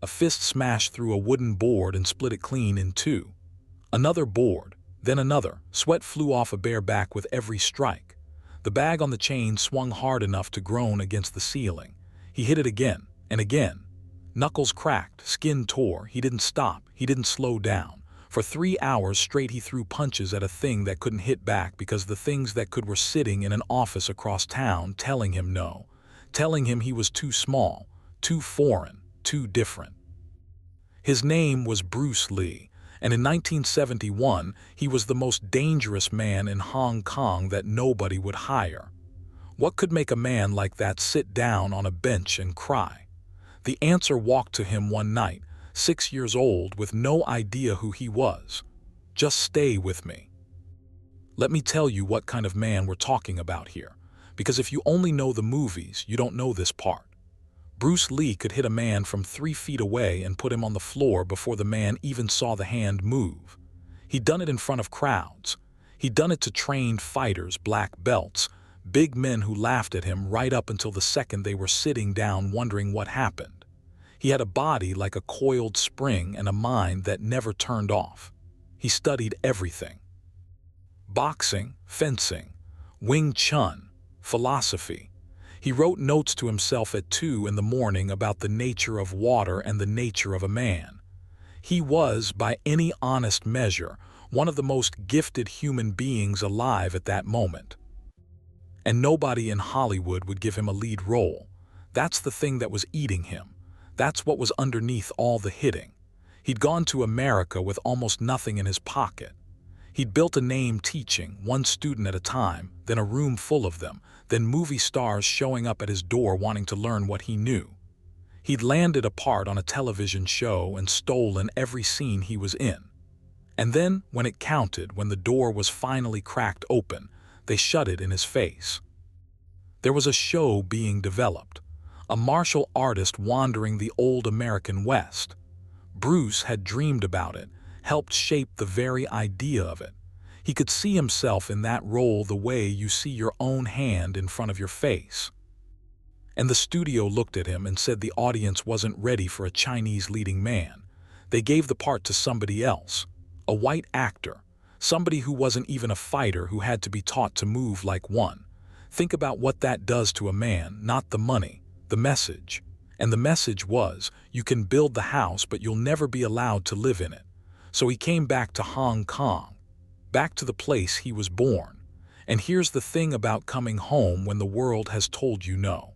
A fist smashed through a wooden board and split it clean in two. Another board, then another. Sweat flew off a bare back with every strike. The bag on the chain swung hard enough to groan against the ceiling. He hit it again and again. Knuckles cracked, skin tore. He didn't stop. He didn't slow down. For 3 hours straight he threw punches at a thing that couldn't hit back because the things that could were sitting in an office across town telling him no. Telling him he was too small, too foreign, too different. His name was Bruce Lee, and in 1971 he was the most dangerous man in Hong Kong that nobody would hire. What could make a man like that sit down on a bench and cry? The answer walked to him one night, 6 years old, with no idea who he was. Just stay with me. Let me tell you what kind of man we're talking about here, because if you only know the movies, you don't know this part. Bruce Lee could hit a man from 3 feet away and put him on the floor before the man even saw the hand move. He'd done it in front of crowds. He'd done it to trained fighters, black belts, big men who laughed at him right up until the second they were sitting down wondering what happened. He had a body like a coiled spring and a mind that never turned off. He studied everything. Boxing, fencing, Wing Chun, philosophy. He wrote notes to himself at 2 in the morning about the nature of water and the nature of a man. He was, by any honest measure, one of the most gifted human beings alive at that moment. And nobody in Hollywood would give him a lead role. That's the thing that was eating him. That's what was underneath all the hitting. He'd gone to America with almost nothing in his pocket. He'd built a name teaching, one student at a time, then a room full of them, then movie stars showing up at his door wanting to learn what he knew. He'd landed a part on a television show and stolen every scene he was in. And then, when it counted, when the door was finally cracked open, they shut it in his face. There was a show being developed, a martial artist wandering the old American West. Bruce had dreamed about it, helped shape the very idea of it. He could see himself in that role the way you see your own hand in front of your face. And the studio looked at him and said the audience wasn't ready for a Chinese leading man. They gave the part to somebody else, a white actor, somebody who wasn't even a fighter who had to be taught to move like one. Think about what that does to a man, not the money, the message. And the message was, you can build the house, but you'll never be allowed to live in it. So he came back to Hong Kong, back to the place he was born. And here's the thing about coming home when the world has told you no.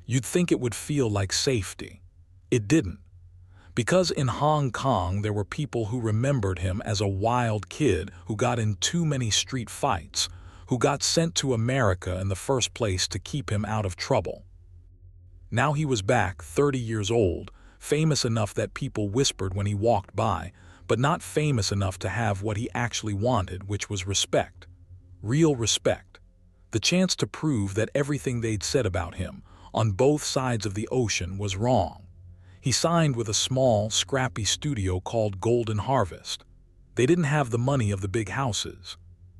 You'd think it would feel like safety. It didn't. Because in Hong Kong there were people who remembered him as a wild kid who got in too many street fights, who got sent to America in the first place to keep him out of trouble. Now he was back, 30 years old, famous enough that people whispered when he walked by, but not famous enough to have what he actually wanted, which was respect. Real respect. The chance to prove that everything they'd said about him, on both sides of the ocean, was wrong. He signed with a small, scrappy studio called Golden Harvest. They didn't have the money of the big houses.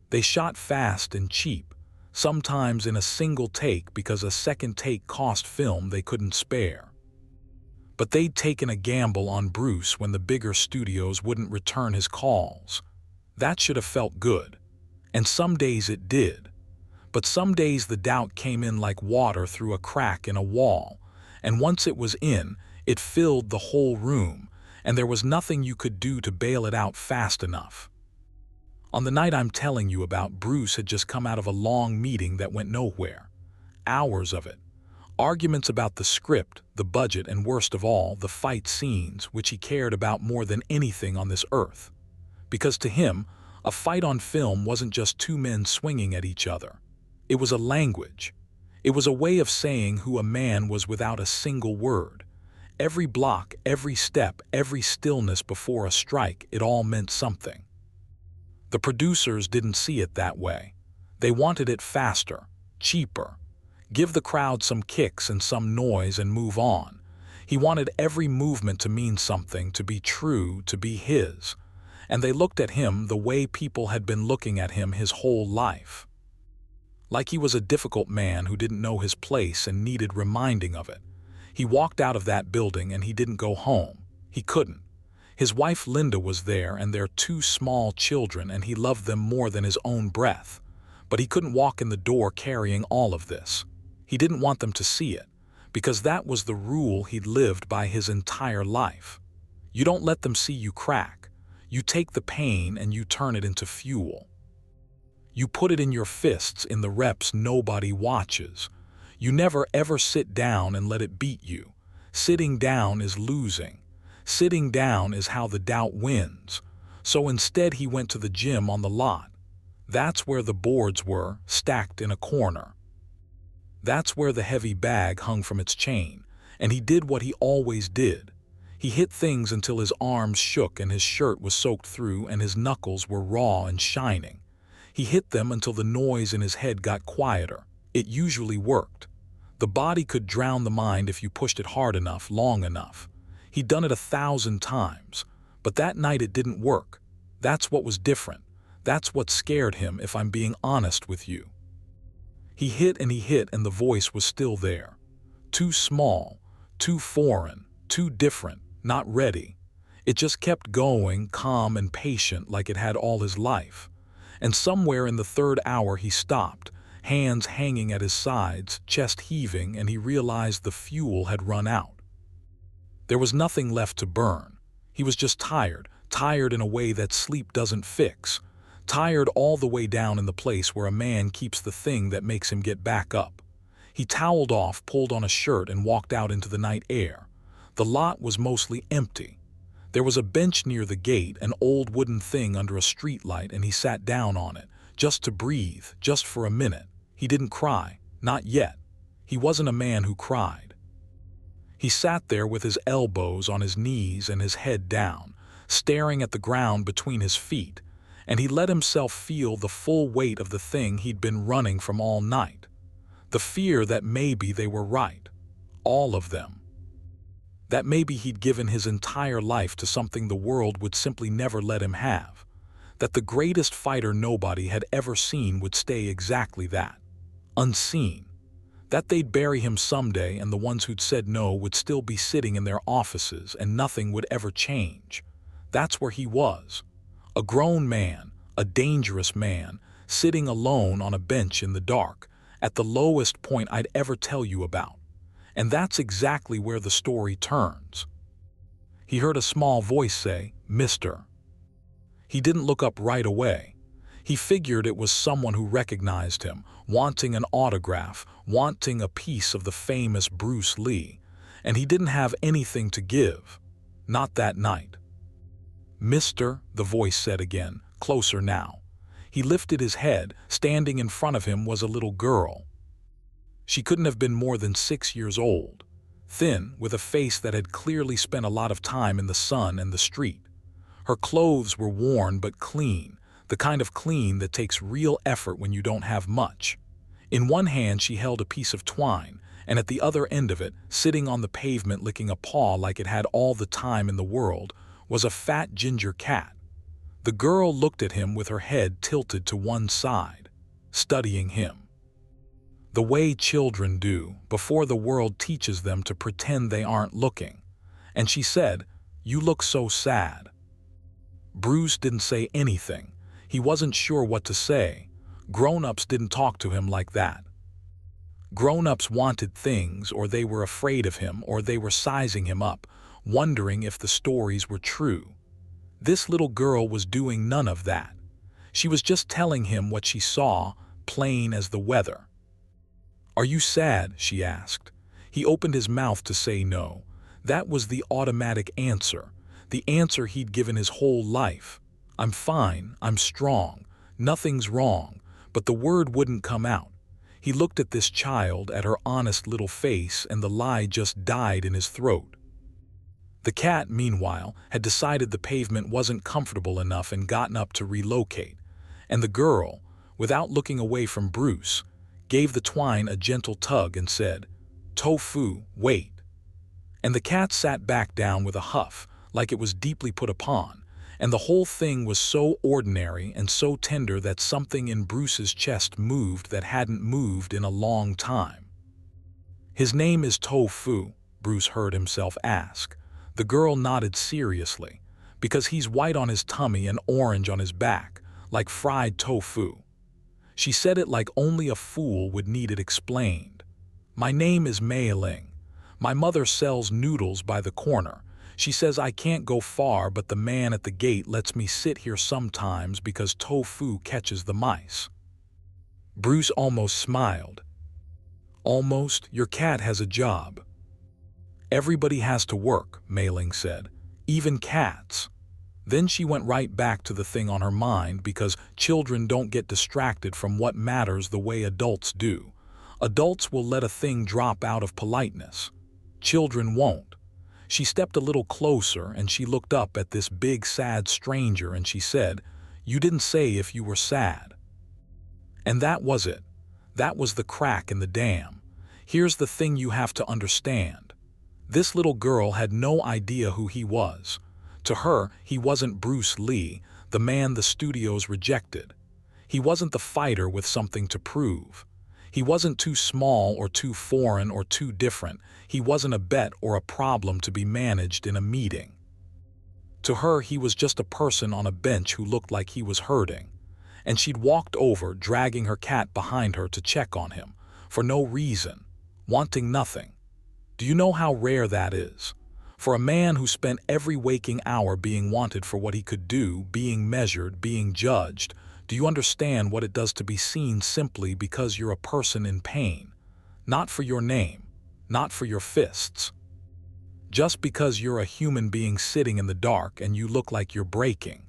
They shot fast and cheap, sometimes in a single take because a second take cost film they couldn't spare. But they'd taken a gamble on Bruce when the bigger studios wouldn't return his calls. That should have felt good. And some days it did. But some days the doubt came in like water through a crack in a wall, and once it was in, it filled the whole room, and there was nothing you could do to bail it out fast enough. On the night I'm telling you about, Bruce had just come out of a long meeting that went nowhere. Hours of it. Arguments about the script, the budget, and worst of all, the fight scenes, which he cared about more than anything on this earth. Because to him, a fight on film wasn't just two men swinging at each other. It was a language. It was a way of saying who a man was without a single word. Every block, every step, every stillness before a strike, it all meant something. The producers didn't see it that way. They wanted it faster, cheaper. Give the crowd some kicks and some noise and move on. He wanted every movement to mean something, to be true, to be his. And they looked at him the way people had been looking at him his whole life. Like he was a difficult man who didn't know his place and needed reminding of it. He walked out of that building and he didn't go home. He couldn't. His wife Linda was there and their two small children, and he loved them more than his own breath. But he couldn't walk in the door carrying all of this. He didn't want them to see it, because that was the rule he'd lived by his entire life. You don't let them see you crack. You take the pain and you turn it into fuel. You put it in your fists in the reps nobody watches. You never ever sit down and let it beat you. Sitting down is losing. Sitting down is how the doubt wins. So instead he went to the gym on the lot. That's where the boards were, stacked in a corner. That's where the heavy bag hung from its chain, and he did what he always did. He hit things until his arms shook and his shirt was soaked through and his knuckles were raw and shining. He hit them until the noise in his head got quieter. It usually worked. The body could drown the mind if you pushed it hard enough, long enough. He'd done it 1,000 times, but that night it didn't work. That's what was different. That's what scared him, if I'm being honest with you. He hit and the voice was still there. Too small, too foreign, too different, not ready. It just kept going, calm and patient like it had all his life. And somewhere in the third hour he stopped, hands hanging at his sides, chest heaving, and he realized the fuel had run out. There was nothing left to burn. He was just tired, tired in a way that sleep doesn't fix. Tired all the way down in the place where a man keeps the thing that makes him get back up. He toweled off, pulled on a shirt, and walked out into the night air. The lot was mostly empty. There was a bench near the gate, an old wooden thing under a streetlight, and he sat down on it, just to breathe, just for a minute. He didn't cry, not yet. He wasn't a man who cried. He sat there with his elbows on his knees and his head down, staring at the ground between his feet, and he let himself feel the full weight of the thing he'd been running from all night. The fear that maybe they were right. All of them. That maybe he'd given his entire life to something the world would simply never let him have. That the greatest fighter nobody had ever seen would stay exactly that. Unseen. That they'd bury him someday and the ones who'd said no would still be sitting in their offices and nothing would ever change. That's where he was. A grown man, a dangerous man, sitting alone on a bench in the dark, at the lowest point I'd ever tell you about. And that's exactly where the story turns. He heard a small voice say, "Mister." He didn't look up right away. He figured it was someone who recognized him, wanting an autograph, wanting a piece of the famous Bruce Lee, and he didn't have anything to give. Not that night. "Mister," the voice said again, closer now. He lifted his head. Standing in front of him was a little girl. She couldn't have been more than 6 years old, thin, with a face that had clearly spent a lot of time in the sun and the street. Her clothes were worn but clean, the kind of clean that takes real effort when you don't have much. In one hand she held a piece of twine, and at the other end of it, sitting on the pavement licking a paw like it had all the time in the world, was a fat ginger cat. The girl looked at him with her head tilted to one side, studying him. The way children do before the world teaches them to pretend they aren't looking. And she said, "You look so sad." Bruce didn't say anything. He wasn't sure what to say. Grown-ups didn't talk to him like that. Grown-ups wanted things, or they were afraid of him, or they were sizing him up, wondering if the stories were true. This little girl was doing none of that. She was just telling him what she saw, plain as the weather. "Are you sad?" she asked. He opened his mouth to say no. That was the automatic answer, the answer he'd given his whole life. "I'm fine, I'm strong, nothing's wrong," but the word wouldn't come out. He looked at this child, at her honest little face, and the lie just died in his throat. The cat, meanwhile, had decided the pavement wasn't comfortable enough and gotten up to relocate, and the girl, without looking away from Bruce, gave the twine a gentle tug and said, "Tofu, wait." And the cat sat back down with a huff, like it was deeply put upon, and the whole thing was so ordinary and so tender that something in Bruce's chest moved that hadn't moved in a long time. "His name is Tofu," Bruce heard himself ask. The girl nodded seriously. Because he's white on his tummy and orange on his back, like fried tofu. She said it like only a fool would need it explained. My name is Mei Ling. My mother sells noodles by the corner. She says I can't go far, but the man at the gate lets me sit here sometimes because tofu catches the mice. Bruce almost smiled. Almost, your cat has a job. Everybody has to work, Mei Ling said. Even cats. Then she went right back to the thing on her mind because children don't get distracted from what matters the way adults do. Adults will let a thing drop out of politeness. Children won't. She stepped a little closer and she looked up at this big sad stranger and she said, "You didn't say if you were sad." And that was it. That was the crack in the dam. Here's the thing you have to understand. This little girl had no idea who he was. To her, he wasn't Bruce Lee, the man the studios rejected. He wasn't the fighter with something to prove. He wasn't too small or too foreign or too different. He wasn't a bet or a problem to be managed in a meeting. To her, he was just a person on a bench who looked like he was hurting. And she'd walked over, dragging her cat behind her to check on him, for no reason, wanting nothing. Do you know how rare that is? For a man who spent every waking hour being wanted for what he could do, being measured, being judged, do you understand what it does to be seen simply because you're a person in pain? Not for your name, not for your fists. Just because you're a human being sitting in the dark and you look like you're breaking.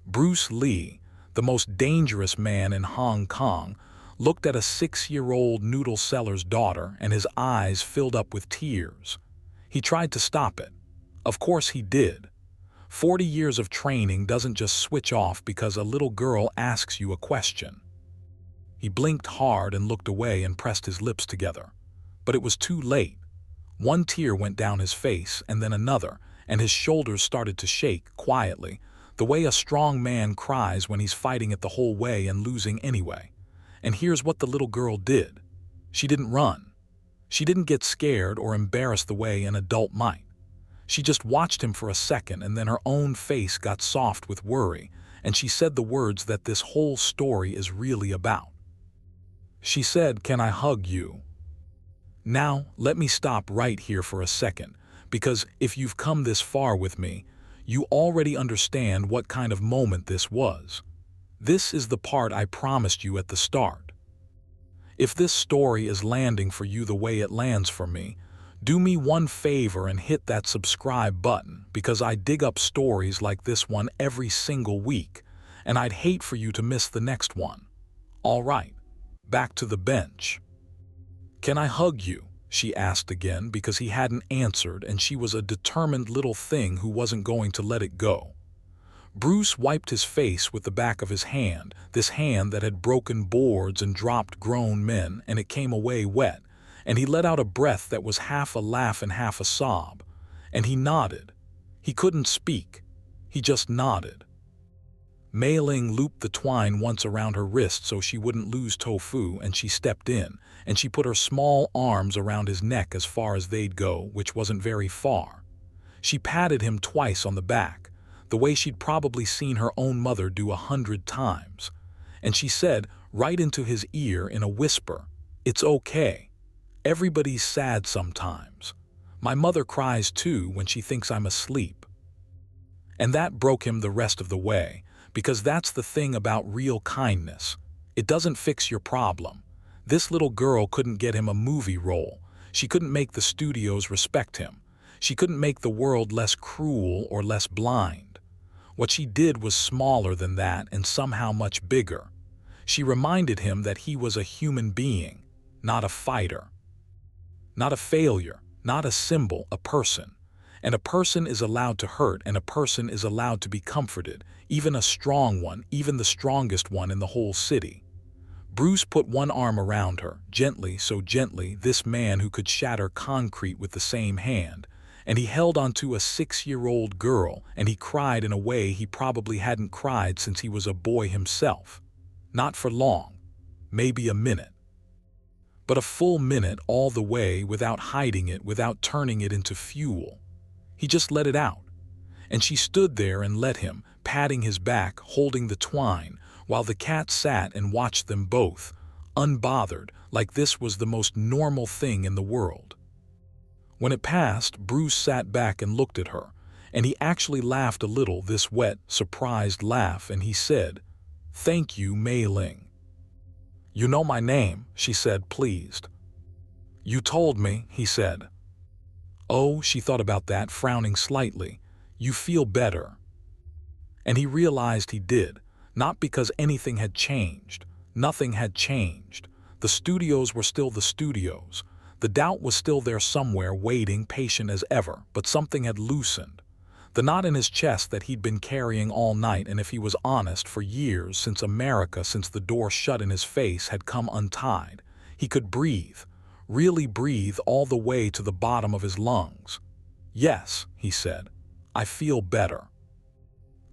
Bruce Lee, the most dangerous man in Hong Kong, looked at a 6-year-old noodle seller's daughter and his eyes filled up with tears. He tried to stop it. Of course he did. 40 years of training doesn't just switch off because a little girl asks you a question. He blinked hard and looked away and pressed his lips together. But it was too late. One tear went down his face and then another, and his shoulders started to shake quietly, the way a strong man cries when he's fighting it the whole way and losing anyway. And here's what the little girl did. She didn't run. She didn't get scared or embarrassed the way an adult might. She just watched him for a second and then her own face got soft with worry, and she said the words that this whole story is really about. She said, "Can I hug you?" Now, let me stop right here for a second, because if you've come this far with me, you already understand what kind of moment this was. This is the part I promised you at the start. If this story is landing for you the way it lands for me, do me one favor and hit that subscribe button, because I dig up stories like this one every single week, and I'd hate for you to miss the next one. All right, back to the bench. "Can I hug you?" she asked again, because he hadn't answered and she was a determined little thing who wasn't going to let it go. Bruce wiped his face with the back of his hand, this hand that had broken boards and dropped grown men, and it came away wet, and he let out a breath that was half a laugh and half a sob. And he nodded. He couldn't speak. He just nodded. Mei Ling looped the twine once around her wrist so she wouldn't lose tofu, and she stepped in, and she put her small arms around his neck as far as they'd go, which wasn't very far. She patted him twice on the back, the way she'd probably seen her own mother do 100 times. And she said, right into his ear in a whisper, "It's okay. Everybody's sad sometimes. My mother cries too when she thinks I'm asleep." And that broke him the rest of the way, because that's the thing about real kindness. It doesn't fix your problem. This little girl couldn't get him a movie role. She couldn't make the studios respect him. She couldn't make the world less cruel or less blind. What she did was smaller than that and somehow much bigger. She reminded him that he was a human being, not a fighter. Not a failure, not a symbol, a person. And a person is allowed to hurt, and a person is allowed to be comforted, even a strong one, even the strongest one in the whole city. Bruce put one arm around her, gently, so gently, this man who could shatter concrete with the same hand, and he held onto a 6-year-old girl, and he cried in a way he probably hadn't cried since he was a boy himself. Not for long, maybe a minute. but a full minute all the way without hiding it, without turning it into fuel. He just let it out. And she stood there and let him, patting his back, holding the twine, while the cat sat and watched them both, unbothered, like this was the most normal thing in the world. When it passed, Bruce sat back and looked at her, and he actually laughed a little, this wet, surprised laugh, and he said, "Thank you, Mei Ling." "You know my name," she said, pleased. "You told me," he said. "Oh," she thought about that, frowning slightly. "You feel better." And he realized he did, not because anything had changed. Nothing had changed. The studios were still the studios. The doubt was still there somewhere, waiting, patient as ever, but something had loosened. The knot in his chest that he'd been carrying all night, and if he was honest, for years, since America, since the door shut in his face, had come untied. He could breathe, really breathe, all the way to the bottom of his lungs. "Yes," he said, "I feel better."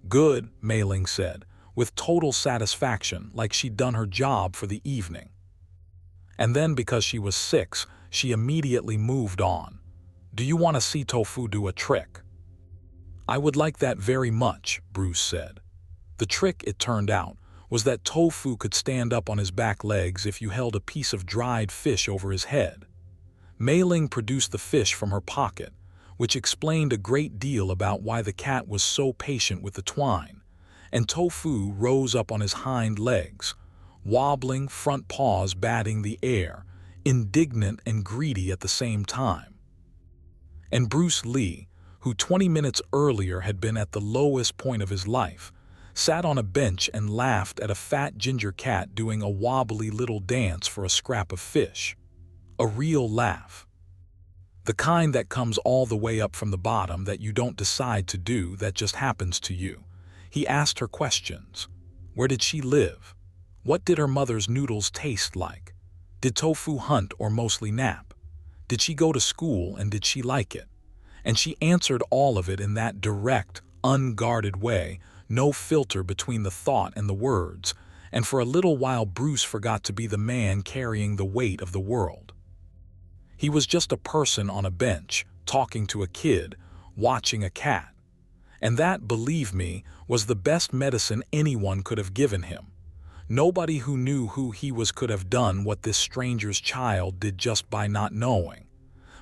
"Good," Mei Ling said, with total satisfaction, like she'd done her job for the evening. And then, because she was 6, she immediately moved on. "Do you want to see Tofu do a trick?" "I would like that very much," Bruce said. The trick, it turned out, was that Tofu could stand up on his back legs if you held a piece of dried fish over his head. Mei Ling produced the fish from her pocket, which explained a great deal about why the cat was so patient with the twine, and Tofu rose up on his hind legs, wobbling, front paws batting the air, indignant and greedy at the same time. And Bruce Lee, who 20 minutes earlier had been at the lowest point of his life, sat on a bench and laughed at a fat ginger cat doing a wobbly little dance for a scrap of fish. A real laugh. The kind that comes all the way up from the bottom, that you don't decide to do, that just happens to you. He asked her questions. Where did she live? What did her mother's noodles taste like? Did Tofu hunt or mostly nap? Did she go to school, and did she like it? And she answered all of it in that direct, unguarded way, no filter between the thought and the words, and for a little while Bruce forgot to be the man carrying the weight of the world. He was just a person on a bench, talking to a kid, watching a cat. And that, believe me, was the best medicine anyone could have given him. Nobody who knew who he was could have done what this stranger's child did just by not knowing.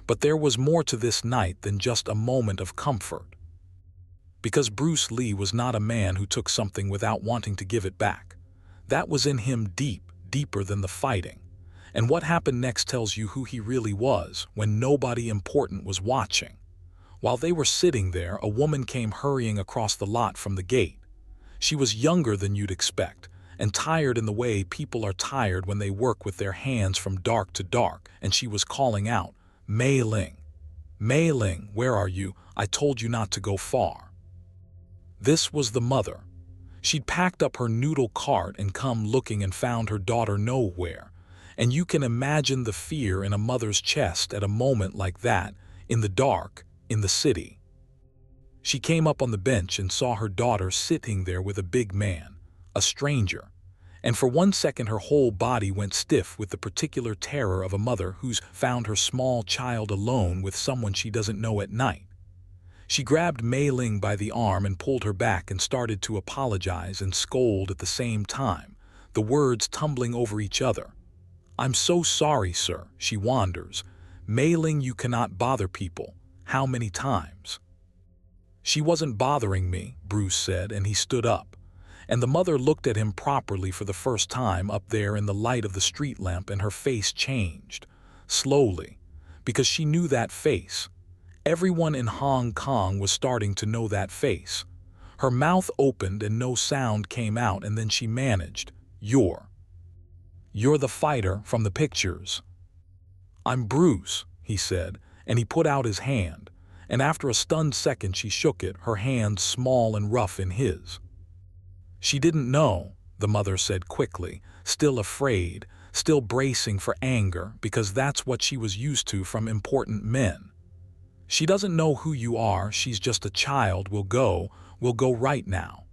But there was more to this night than just a moment of comfort. Because Bruce Lee was not a man who took something without wanting to give it back. That was in him deep, deeper than the fighting. And what happened next tells you who he really was when nobody important was watching. While they were sitting there, a woman came hurrying across the lot from the gate. She was younger than you'd expect, and tired in the way people are tired when they work with their hands from dark to dark, and she was calling out, "Mei Ling! Mei Ling, where are you? I told you not to go far." This was the mother. She'd packed up her noodle cart and come looking and found her daughter nowhere. And you can imagine the fear in a mother's chest at a moment like that, in the dark, in the city. She came up on the bench and saw her daughter sitting there with a big man, a stranger. And for 1 second her whole body went stiff with the particular terror of a mother who's found her small child alone with someone she doesn't know at night. She grabbed Mei Ling by the arm and pulled her back and started to apologize and scold at the same time, the words tumbling over each other. "I'm so sorry, sir," she wanders. "Mei Ling, you cannot bother people. How many times?" "She wasn't bothering me," Bruce said, and he stood up. And the mother looked at him properly for the first time up there in the light of the street lamp, and her face changed, slowly, because she knew that face. Everyone in Hong Kong was starting to know that face. Her mouth opened and no sound came out, and then she managed, You're the fighter from the pictures." "I'm Bruce," he said, and he put out his hand, and after a stunned second she shook it, her hand small and rough in his. "She didn't know," the mother said quickly, still afraid, still bracing for anger, because that's what she was used to from important men. "She doesn't know who you are, she's just a child. We'll go right now."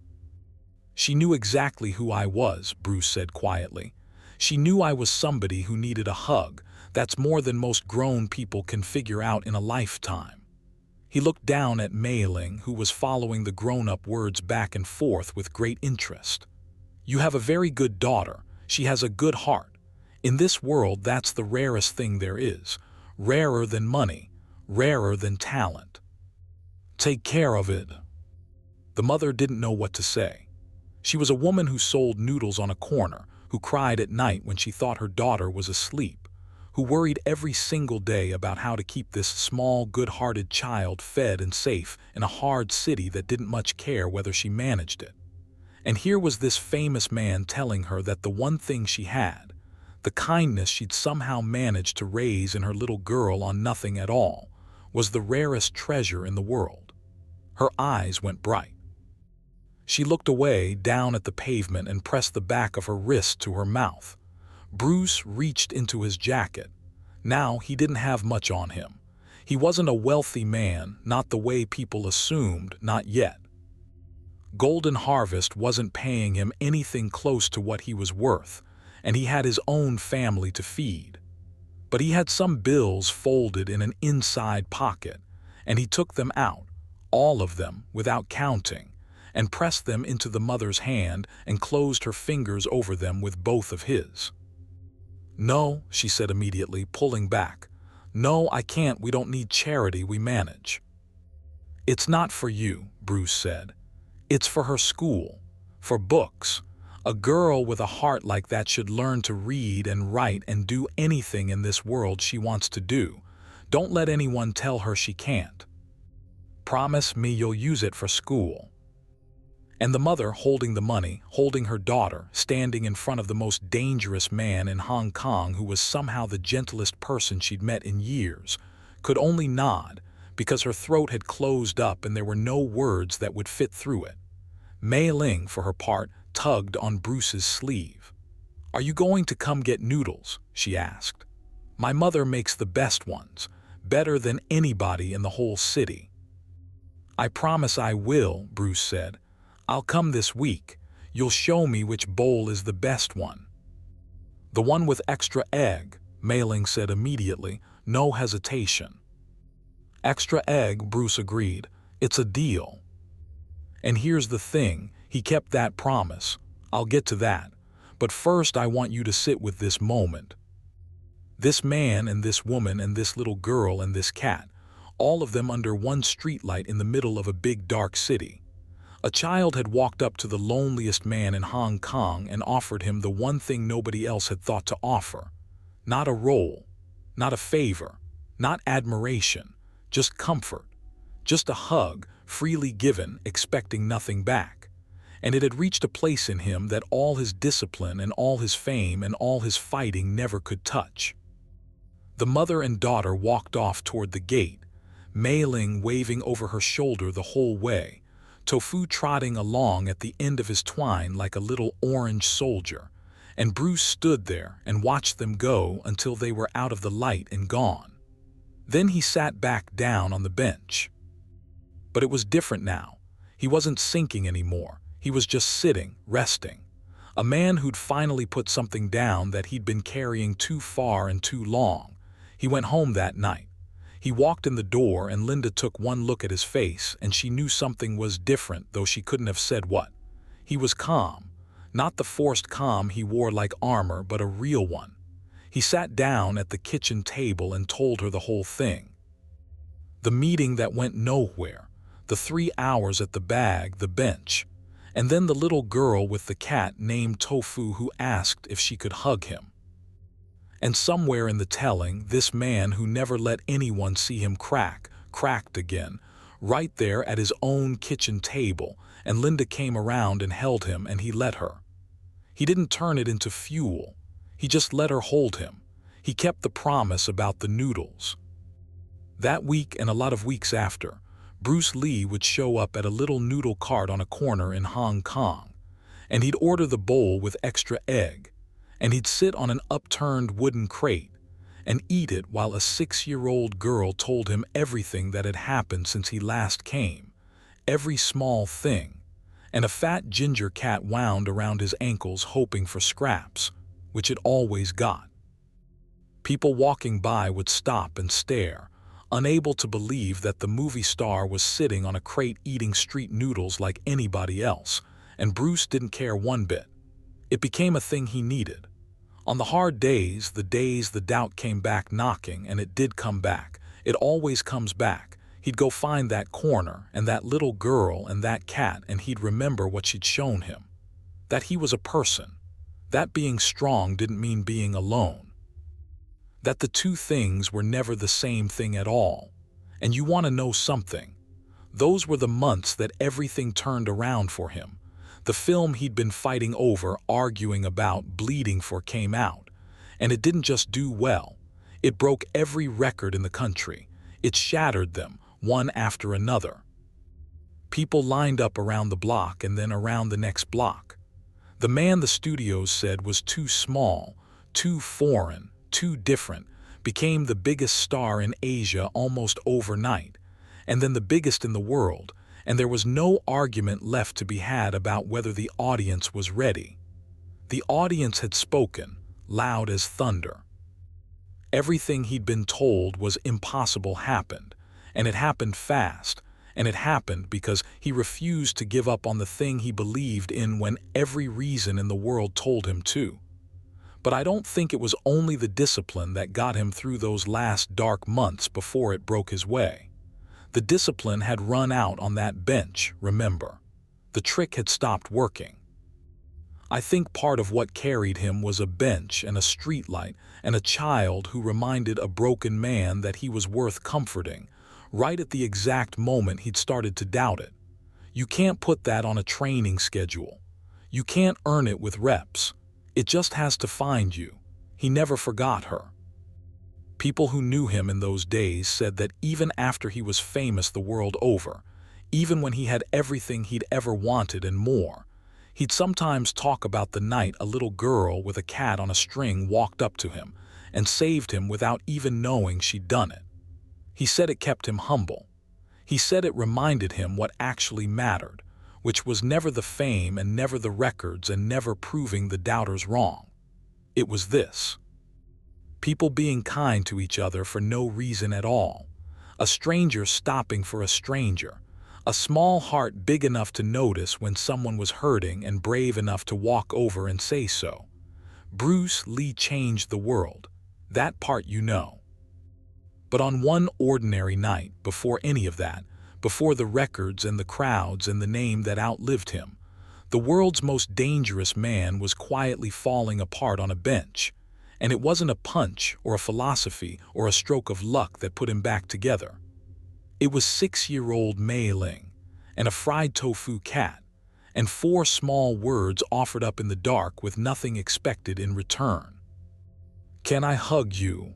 "She knew exactly who I was," Bruce said quietly. "She knew I was somebody who needed a hug, That's more than most grown people can figure out in a lifetime. He looked down at Mei Ling, who was following the grown-up words back and forth with great interest. You have a very good daughter. She has a good heart. In this world, that's the rarest thing there is. Rarer than money, rarer than talent. Take care of it. The mother didn't know what to say. She was a woman who sold noodles on a corner, who cried at night when she thought her daughter was asleep, who worried every single day about how to keep this small, good-hearted child fed and safe in a hard city that didn't much care whether she managed it. And here was this famous man telling her that the one thing she had, the kindness she'd somehow managed to raise in her little girl on nothing at all, was the rarest treasure in the world. Her eyes went bright. She looked away down at the pavement and pressed the back of her wrist to her mouth. Bruce reached into his jacket. Now he didn't have much on him. He wasn't a wealthy man, not the way people assumed, not yet. Golden Harvest wasn't paying him anything close to what he was worth, and he had his own family to feed. But he had some bills folded in an inside pocket, and he took them out, all of them, without counting, and pressed them into the mother's hand and closed her fingers over them with both of his. No, she said immediately, pulling back. No, I can't. We don't need charity. We manage. It's not for you, Bruce said. It's for her school, for books. A girl with a heart like that should learn to read and write and do anything in this world she wants to do. Don't let anyone tell her she can't. Promise me you'll use it for school. And the mother, holding the money, holding her daughter, standing in front of the most dangerous man in Hong Kong, who was somehow the gentlest person she'd met in years, could only nod, because her throat had closed up and there were no words that would fit through it. Mei Ling, for her part, tugged on Bruce's sleeve. "Are you going to come get noodles?" she asked. "My mother makes the best ones, better than anybody in the whole city." "I promise I will," Bruce said. "I'll come this week. You'll show me which bowl is the best one." "The one with extra egg," Mei Ling said immediately, no hesitation. "Extra egg," Bruce agreed. "It's a deal." "And here's the thing, he kept that promise. I'll get to that. But first I want you to sit with this moment. This man and this woman and this little girl and this cat, all of them under one streetlight in the middle of a big dark city. A child had walked up to the loneliest man in Hong Kong and offered him the one thing nobody else had thought to offer. Not a role, not a favor, not admiration, just comfort, just a hug, freely given, expecting nothing back. And it had reached a place in him that all his discipline and all his fame and all his fighting never could touch. The mother and daughter walked off toward the gate, Mei Ling waving over her shoulder the whole way, Tofu trotting along at the end of his twine like a little orange soldier, and Bruce stood there and watched them go until they were out of the light and gone. Then he sat back down on the bench. But it was different now. He wasn't sinking anymore. He was just sitting, resting. A man who'd finally put something down that he'd been carrying too far and too long. He went home that night. He walked in the door and Linda took one look at his face and she knew something was different, though she couldn't have said what. He was calm. Not the forced calm he wore like armor, but a real one. He sat down at the kitchen table and told her the whole thing. The meeting that went nowhere, the 3 hours at the bag, the bench, and then the little girl with the cat named Tofu who asked if she could hug him. And somewhere in the telling, this man who never let anyone see him cracked again, right there at his own kitchen table, and Linda came around and held him and he let her. He didn't turn it into fuel. He just let her hold him. He kept the promise about the noodles. That week and a lot of weeks after, Bruce Lee would show up at a little noodle cart on a corner in Hong Kong, and he'd order the bowl with extra egg, and he'd sit on an upturned wooden crate and eat it while a 6-year-old girl told him everything that had happened since he last came, every small thing, and a fat ginger cat wound around his ankles hoping for scraps, which it always got. People walking by would stop and stare, unable to believe that the movie star was sitting on a crate eating street noodles like anybody else, and Bruce didn't care one bit. It became a thing he needed. On the hard days the doubt came back knocking, and it did come back. It always comes back. He'd go find that corner and that little girl and that cat, and he'd remember what she'd shown him. That he was a person. That being strong didn't mean being alone. That the two things were never the same thing at all. And you want to know something? Those were the months that everything turned around for him. The film he'd been fighting over, arguing about, bleeding for came out. And it didn't just do well. It broke every record in the country. It shattered them, one after another. People lined up around the block and then around the next block. The man the studios said was too small, too foreign, too different, became the biggest star in Asia almost overnight, and then the biggest in the world, and there was no argument left to be had about whether the audience was ready. The audience had spoken, loud as thunder. Everything he'd been told was impossible happened, and it happened fast, and it happened because he refused to give up on the thing he believed in when every reason in the world told him to. But I don't think it was only the discipline that got him through those last dark months before it broke his way. The discipline had run out on that bench, remember. The trick had stopped working. I think part of what carried him was a bench and a streetlight and a child who reminded a broken man that he was worth comforting, right at the exact moment he'd started to doubt it. You can't put that on a training schedule. You can't earn it with reps. It just has to find you. He never forgot her. People who knew him in those days said that even after he was famous the world over, even when he had everything he'd ever wanted and more, he'd sometimes talk about the night a little girl with a cat on a string walked up to him and saved him without even knowing she'd done it. He said it kept him humble. He said it reminded him what actually mattered, which was never the fame and never the records and never proving the doubters wrong. It was this. People being kind to each other for no reason at all. A stranger stopping for a stranger. A small heart big enough to notice when someone was hurting and brave enough to walk over and say so. Bruce Lee changed the world. That part you know. But on one ordinary night, before any of that, before the records and the crowds and the name that outlived him, the world's most dangerous man was quietly falling apart on a bench. And it wasn't a punch or a philosophy or a stroke of luck that put him back together. It was 6-year-old Mei Ling, and a fried tofu cat, and 4 small words offered up in the dark with nothing expected in return. "Can I hug you?"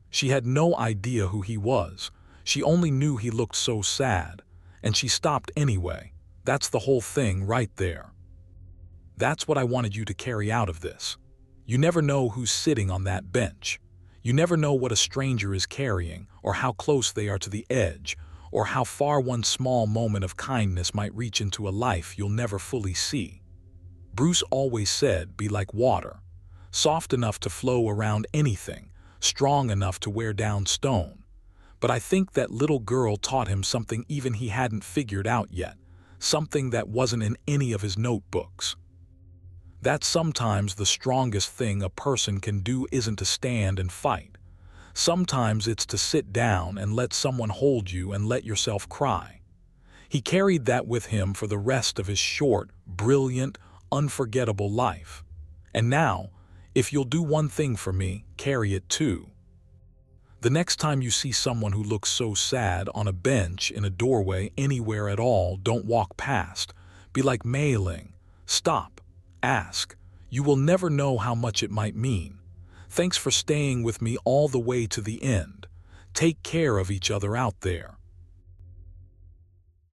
She had no idea who he was. She only knew he looked so sad, and she stopped anyway. That's the whole thing right there. That's what I wanted you to carry out of this. You never know who's sitting on that bench. You never know what a stranger is carrying, or how close they are to the edge, or how far one small moment of kindness might reach into a life you'll never fully see. Bruce always said, be like water, soft enough to flow around anything, strong enough to wear down stone. But I think that little girl taught him something even he hadn't figured out yet, something that wasn't in any of his notebooks. That sometimes the strongest thing a person can do isn't to stand and fight. Sometimes it's to sit down and let someone hold you and let yourself cry. He carried that with him for the rest of his short, brilliant, unforgettable life. And now, if you'll do one thing for me, carry it too. The next time you see someone who looks so sad on a bench, in a doorway, anywhere at all, don't walk past. Be like Mei Ling. Stop. Ask. You will never know how much it might mean. Thanks for staying with me all the way to the end. Take care of each other out there.